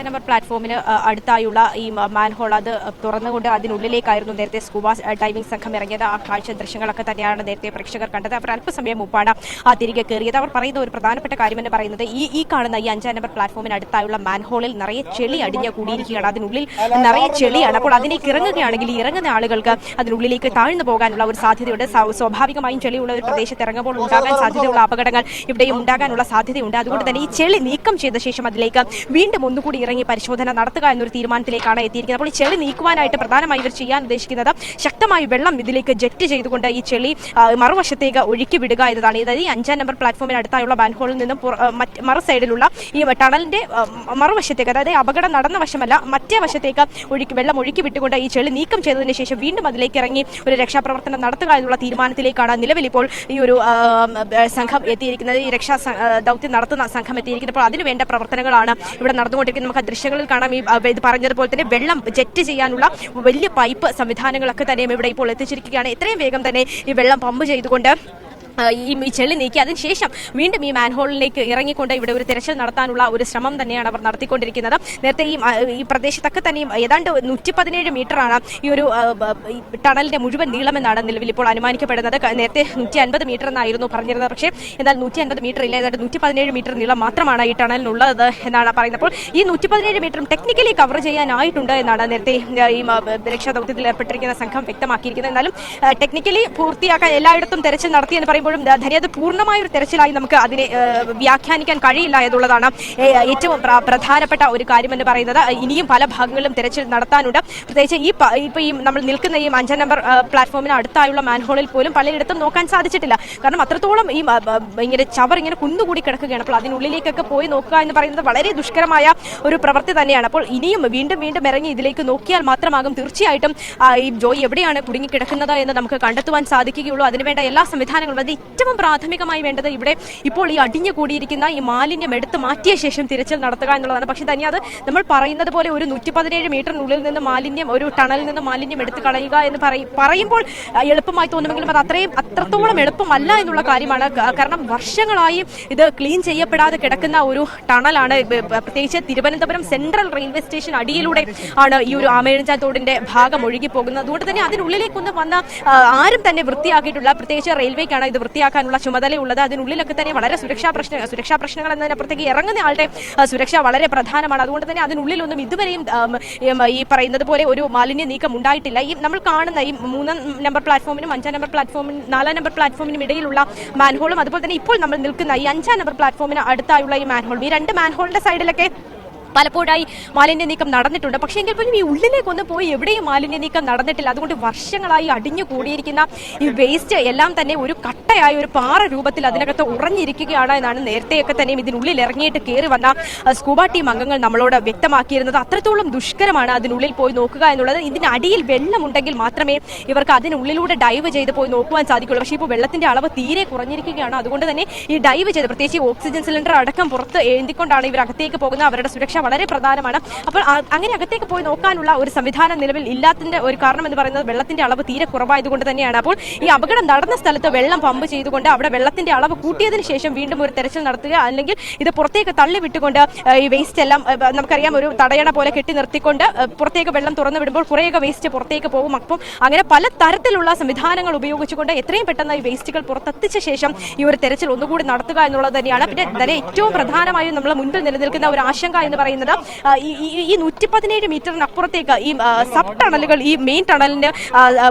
Number പ്ലാറ്റ്ഫോമിന് അടുത്തായുള്ള ഈ manhole അത് തുറന്നുകൊണ്ട് അതിനുള്ളിലേക്കായിരുന്നു നേരത്തെ സ്കൂബ ഡൈവിംഗ് സംഘം ഇറങ്ങിയത്. ആ കാഴ്ച ദൃശ്യങ്ങളൊക്കെ തന്നെയാണ് നേരത്തെ പ്രേക്ഷകർ കണ്ടത്. അവർ അല്പസമയം മുമ്പാണ് തിരികെ കയറിയത്. അവർ പറയുന്ന ഒരു പ്രധാനപ്പെട്ട കാര്യമെന്ന് പറയുന്നത് ഈ കാണുന്ന ഈ 5 നമ്പർ പ്ലാറ്റ്ഫോമിന് അടുത്തായുള്ള മാൻഹോളിൽ നിറയെ ചെളി അടിഞ്ഞ് കൂടിയിരിക്കുകയാണ്. അതിനുള്ളിൽ നിറയെ ചെളിയാണ്. അപ്പോൾ അതിലേക്ക് ഇറങ്ങുകയാണെങ്കിൽ ഇറങ്ങുന്ന ആളുകൾക്ക് അതിനുള്ളിലേക്ക് താഴ്ന്നു പോകാനുള്ള ഒരു സാധ്യതയുണ്ട്. സ്വാഭാവികമായും ചെളിയുള്ള ഒരു പ്രദേശത്ത് ഇറങ്ങുമ്പോൾ ഉണ്ടാകാൻ സാധ്യതയുള്ള അപകടങ്ങൾ ഇവിടെയും ഉണ്ടാകാനുള്ള സാധ്യതയുണ്ട്. അതുകൊണ്ട് തന്നെ ഈ ചെളി നീക്കം ചെയ്ത ശേഷം അതിലേക്ക് വീണ്ടും ഒന്നുകൂടി ഇറങ്ങി പരിശോധന നടത്തുക എന്നൊരു തീരുമാനത്തിലേക്കാണ് എത്തിയിരിക്കുന്നത്. അപ്പോൾ ഈ ചെളി നീക്കുവാനായിട്ട് പ്രധാനമായി ഇവർ ചെയ്യാൻ ഉദ്ദേശിക്കുന്നത് ശക്തമായി വെള്ളം ഇതിലേക്ക് ജെറ്റ് ചെയ്തുകൊണ്ട് ഈ ചെളി മറുവശത്തേക്ക് ഒഴുക്കി വിടുക എന്നതാണ്. അതായത് ഈ 5 നമ്പർ പ്ലാറ്റ്ഫോമിന് അടുത്തായുള്ള മാൻഹോളിൽ നിന്നും മറു സൈഡിലുള്ള ഈ ടണലിന്റെ മറുവശത്തേക്ക്, അതായത് അപകടം നടന്ന വശമല്ല മറ്റേ വശത്തേക്ക് വെള്ളം ഒഴുക്കി വിട്ടുകൊണ്ട് ഈ ചെളി നീക്കം ചെയ്തതിന് ശേഷം വീണ്ടും അതിലേക്ക് ഇറങ്ങി ഒരു രക്ഷാപ്രവർത്തനം നടത്തുക എന്നുള്ള തീരുമാനത്തിലേക്കാണ് നിലവിൽ ഇപ്പോൾ ഈ ഒരു സംഘം എത്തിയിരിക്കുന്നത്. ഈ രക്ഷാ ദൗത്യം നടത്തുന്ന സംഘം എത്തിയിരിക്കുന്നത്. അപ്പോൾ അതിനുവേണ്ട പ്രവർത്തനങ്ങളാണ് ഇവിടെ നടന്നുകൊണ്ടിരിക്കുന്നത്. നമുക്ക് ദൃശ്യങ്ങളിൽ കാണാം. ഇത് പറഞ്ഞതുപോലെ തന്നെ വെള്ളം ജെറ്റ് ചെയ്യാനുള്ള വലിയ പൈപ്പ് സംവിധാനങ്ങളൊക്കെ തന്നെയും ഇവിടെ ഇപ്പോൾ എത്തിച്ചിരിക്കുകയാണ്. എത്രയും വേഗം തന്നെ ഈ വെള്ളം പമ്പ് ചെയ്തുകൊണ്ട് ഈ ചെളി നീക്കി അതിനുശേഷം വീണ്ടും ഈ മാൻഹോളിലേക്ക് ഇറങ്ങിക്കൊണ്ട് ഇവിടെ ഒരു തിരച്ചിൽ നടത്താനുള്ള ഒരു ശ്രമം തന്നെയാണ് അവർ നടത്തിക്കൊണ്ടിരിക്കുന്നത്. നേരത്തെ ഈ പ്രദേശത്തൊക്കെ തന്നെയും ഏതാണ്ട് 117 മീറ്ററാണ് ഈ ഒരു ടണലിന്റെ മുഴുവൻ നീളമെന്നാണ് നിലവിൽ ഇപ്പോൾ അനുമാനിക്കപ്പെടുന്നത്. നേരത്തെ 150 മീറ്റർ എന്നായിരുന്നു പറഞ്ഞിരുന്നത്. പക്ഷേ എന്നാൽ 150 മീറ്റർ ഇല്ല, ഏതാണ്ട് 117 മീറ്റർ നീളം മാത്രമാണ് ഈ ടണലിനുള്ളത് എന്നാണ് പറയുന്നത്. അപ്പോൾ ഈ 117 മീറ്ററും ടെക്നിക്കലി കവർ ചെയ്യാനായിട്ടുണ്ട് എന്നാണ് നേരത്തെ ഈ രക്ഷാദൗത്യത്തിൽ ഏർപ്പെട്ടിരിക്കുന്ന സംഘം വ്യക്തമാക്കിയിരിക്കുന്നത്. എന്നാലും ടെക്നിക്കലി പൂർത്തിയാക്കാൻ എല്ലായിടത്തും തെരച്ചിൽ നടത്തിയെന്ന് പറയുമ്പോഴും ധന്യത് പൂർണ്ണമായ ഒരു തെരച്ചിലായി നമുക്ക് അതിനെ വ്യാഖ്യാനിക്കാൻ കഴിയില്ല എന്നുള്ളതാണ് ഏറ്റവും പ്രധാനപ്പെട്ട ഒരു കാര്യമെന്ന് പറയുന്നത്. ഇനിയും പല ഭാഗങ്ങളിലും തെരച്ചിൽ നടത്താനുണ്ട്. പ്രത്യേകിച്ച് ഈ നമ്മൾ നിൽക്കുന്ന ഈ 5 നമ്പർ പ്ലാറ്റ്ഫോമിന് അടുത്തായുള്ള മാൻഹോളിൽ പോലും പലയിടത്തും നോക്കാൻ സാധിച്ചിട്ടില്ല. കാരണം അത്രത്തോളം ഇങ്ങനെ ചവർ ഇങ്ങനെ കുന്നുകൂടി കിടക്കുകയാണ്. അപ്പോൾ അതിനുള്ളിലേക്കൊക്കെ പോയി നോക്കുക എന്ന് പറയുന്നത് വളരെ ദുഷ്കരമായ ഒരു പ്രവൃത്തി തന്നെയാണ്. അപ്പോൾ ഇനിയും വീണ്ടും ഇറങ്ങി ഇതിലേക്ക് നോക്കിയാൽ മാത്രമാകും തീർച്ചയായിട്ടും ഈ ജോയി എവിടെയാണ് കുടുങ്ങിക്കിടക്കുന്നത് എന്ന് നമുക്ക് കണ്ടെത്തുവാൻ സാധിക്കുകയുള്ളൂ. അതിനുവേണ്ട എല്ലാ സംവിധാനങ്ങളും ഏറ്റവും പ്രാഥമികമായി വേണ്ടത് ഇവിടെ ഇപ്പോൾ ഈ അടിഞ്ഞു കൂടിയിരിക്കുന്ന ഈ മാലിന്യം എടുത്തു മാറ്റിയ ശേഷം തിരച്ചിൽ നടത്തുക എന്നുള്ളതാണ്. പക്ഷേ തന്നെ അത് നമ്മൾ പറയുന്നത് പോലെ ഒരു 117 മീറ്ററിനുള്ളിൽ നിന്ന് മാലിന്യം, ഒരു ടണലിൽ നിന്ന് മാലിന്യം എടുത്തു കളയുക എന്ന് പറയുമ്പോൾ എളുപ്പമായി തോന്നുമെങ്കിലും അത് അത്രത്തോളം എളുപ്പമല്ല എന്നുള്ള കാര്യമാണ്. കാരണം വർഷങ്ങളായി ഇത് ക്ലീൻ ചെയ്യപ്പെടാതെ കിടക്കുന്ന ഒരു ടണലാണ്. പ്രത്യേകിച്ച് തിരുവനന്തപുരം സെൻട്രൽ റെയിൽവേ സ്റ്റേഷൻ അടിയിലൂടെ ആണ് ഈ ഒരു ആമേഴഞ്ചാൻ തോടിന്റെ ഭാഗം ഒഴുകി പോകുന്നത്. അതുകൊണ്ട് തന്നെ അതിനുള്ളിലേക്കൊന്നും വന്ന ആരും തന്നെ വൃത്തിയാക്കിയിട്ടുള്ള, പ്രത്യേകിച്ച് റെയിൽവേക്കാണ് ഇത് വൃത്തിയാക്കാനുള്ള ചുമതലയുള്ളത്. അതിനുള്ളിലൊക്കെ തന്നെ വളരെ സുരക്ഷാ പ്രശ്നങ്ങൾ എന്നതിനപ്പുറത്തേക്ക് ഇറങ്ങുന്ന ആളുടെ സുരക്ഷ വളരെ പ്രധാനമാണ്. അതുകൊണ്ട് തന്നെ അതിനുള്ളിലൊന്നും ഇതുവരെയും ഈ പറയുന്നത് പോലെ ഒരു മാലിന്യ നീക്കം ഉണ്ടായിട്ടില്ല. ഈ നമ്മൾ കാണുന്ന ഈ 3 നമ്പർ പ്ലാറ്റ്ഫോമിനും 5 നമ്പർ പ്ലാറ്റ്ഫോമിനും 4 നമ്പർ പ്ലാറ്റ്ഫോമിനും ഇടയിലുള്ള മാൻഹോളും അതുപോലെ തന്നെ ഇപ്പോൾ നമ്മൾ നിൽക്കുന്ന ഈ 5 നമ്പർ പ്ലാറ്റ്ഫോമിന് അടുത്തായുള്ള ഈ മാൻഹോൾ, ഈ 2 മാൻഹോളിന്റെ സൈഡിലൊക്കെ പലപ്പോഴായി മാലിന്യ നീക്കം നടന്നിട്ടുണ്ട്. പക്ഷേ എങ്കിൽ പോലും ഈ ഉള്ളിലേക്കൊന്നും പോയി എവിടെയും മാലിന്യ നീക്കം നടന്നിട്ടില്ല. അതുകൊണ്ട് വർഷങ്ങളായി അടിഞ്ഞു കൂടിയിരിക്കുന്ന ഈ വേസ്റ്റ് എല്ലാം തന്നെ ഒരു കട്ടയായ ഒരു പാറ രൂപത്തിൽ അതിനകത്ത് ഉറഞ്ഞിരിക്കുകയാണ് എന്നാണ് നേരത്തെയൊക്കെ തന്നെയും ഇതിനുള്ളിൽ ഇറങ്ങിയിട്ട് കയറി വന്ന സ്കൂബ ടീം അംഗങ്ങൾ നമ്മളോട് വ്യക്തമാക്കിയിരുന്നത്. അത്രത്തോളം ദുഷ്കരമാണ് അതിനുള്ളിൽ പോയി നോക്കുക എന്നുള്ളത്. ഇതിനടിയിൽ വെള്ളമുണ്ടെങ്കിൽ മാത്രമേ ഇവർക്ക് അതിനുള്ളിലൂടെ ഡൈവ് ചെയ്ത് പോയി നോക്കുവാൻ സാധിക്കുള്ളൂ. പക്ഷേ ഇപ്പോൾ വെള്ളത്തിന്റെ അളവ് തീരെ കുറഞ്ഞിരിക്കുകയാണ്. അതുകൊണ്ട് തന്നെ ഈ ഡൈവ് ചെയ്ത്, പ്രത്യേകിച്ച് ഓക്സിജൻ സിലിണ്ടർ അടക്കം പുറത്ത് എഴുതിക്കൊണ്ടാണ് ഇവർ അകത്തേക്ക് പോകുന്നത്. അവരുടെ സുരക്ഷ വളരെ പ്രധാനമാണ്. അപ്പോൾ അങ്ങനെ അകത്തേക്ക് പോയി നോക്കാനുള്ള ഒരു സംവിധാനം നിലവിൽ ഇല്ലാത്തതിന്റെ ഒരു കാരണം എന്ന് പറയുന്നത് വെള്ളത്തിന്റെ അളവ് തീരെ കുറവായതുകൊണ്ട് തന്നെയാണ്. അപ്പോൾ ഈ അപകടം നടന്ന സ്ഥലത്ത് വെള്ളം പമ്പ് ചെയ്തുകൊണ്ട് അവിടെ വെള്ളത്തിന്റെ അളവ് കൂട്ടിയതിനു ശേഷം വീണ്ടും ഒരു തെരച്ചിൽ നടത്തുക, അല്ലെങ്കിൽ ഇത് പുറത്തേക്ക് തള്ളിവിട്ടുകൊണ്ട് ഈ വേസ്റ്റ് എല്ലാം നമുക്കറിയാം ഒരു തടയണ പോലെ കെട്ടി നിർത്തിക്കൊണ്ട് പുറത്തേക്ക് വെള്ളം തുറന്നു വിടുമ്പോൾ കുറേയൊക്കെ വേസ്റ്റ് പുറത്തേക്ക് പോകും. അപ്പം അങ്ങനെ പല തരത്തിലുള്ള സംവിധാനങ്ങൾ ഉപയോഗിച്ചുകൊണ്ട് എത്രയും പെട്ടെന്ന് ഈ വേസ്റ്റുകൾ പുറത്തെത്തിച്ച ശേഷം ഈ ഒരു തെരച്ചിൽ ഒന്നുകൂടി നടത്തുക എന്നുള്ളത് തന്നെയാണ്. പിന്നെ ഏറ്റവും പ്രധാനമായും നമ്മൾ മുൻപിൽ നിലനിൽക്കുന്ന ഒരു ആശങ്ക എന്ന് പറയുന്നത് ഈ 117 മീറ്ററിനപ്പുറത്തേക്ക് ഈ സബ് ടണലുകൾ, ഈ മെയിൻ ടണലിന്റെ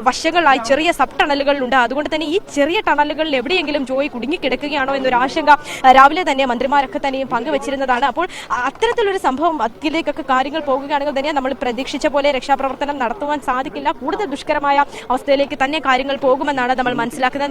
വശങ്ങളിലായി ചെറിയ സബ് ടണലുകളുണ്ട്. അതുകൊണ്ട് തന്നെ ഈ ചെറിയ ടണലുകളിൽ എവിടെയെങ്കിലും ജോയി കുടുങ്ങിക്കിടക്കുകയാണോ എന്നൊരു ആശങ്ക രാവിലെ തന്നെ മന്ത്രിമാരൊക്കെ തന്നെയും പങ്കുവച്ചിരുന്നതാണ്. അപ്പോൾ അത്തരത്തിലൊരു സംഭവം അതിലേക്കൊക്കെ കാര്യങ്ങൾ പോകുകയാണെങ്കിൽ തന്നെ നമ്മൾ പ്രതീക്ഷിച്ച പോലെ രക്ഷാപ്രവർത്തനം നടത്തുവാൻ സാധിക്കില്ല. കൂടുതൽ ദുഷ്കരമായ അവസ്ഥയിലേക്ക് തന്നെ കാര്യങ്ങൾ പോകുമെന്നാണ് നമ്മൾ മനസ്സിലാക്കുന്നത്.